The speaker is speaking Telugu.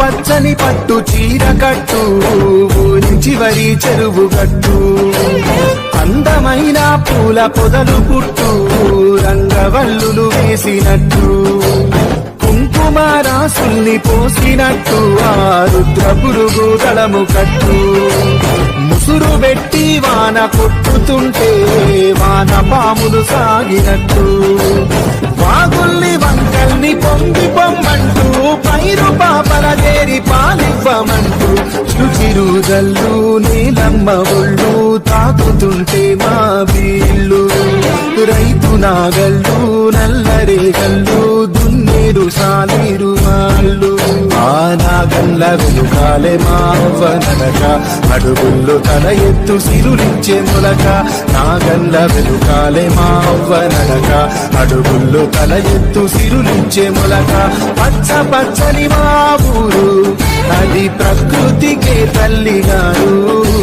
పచ్చని పట్టు చీర కట్టు ఊరి చివరి చెరువు గట్టు అందమైన పూల పొదలు పుట్టు రంగవల్లులు వేసినట్టు కుంకుమ రాసుల్ని పోసినట్టు ఆ రుద్ర పురుగు దళము కట్టు ముసురు పెట్టి వాన కొట్టుతుంటే వాన పాములు సాగినట్టు వాగుల్ని వంకల్ని పొంగి పొమ్మంటూ పైరు పాపల చేరి పాలివ్వమంటూ రుచిరుదల్లు నీలమ్మ ఒళ్ళు తాకుతుంటే మా వీళ్ళు రైతు నాగళ్ళు నల్లరేగళ్ళు దున్నేరు సాలీరు వాళ్ళు ఆ నాగల్ల వెనుకాలే మావనక అడుగుల్లో తల ఎత్తు సిరులించే మొలక నాగల్ల వెనుకాలే మావనక అడుగుల్లో తల ఎత్తు సిరులించే మొలక పచ్చ పచ్చని మా ఊరు అది ప్రకృతికే తల్లిగారు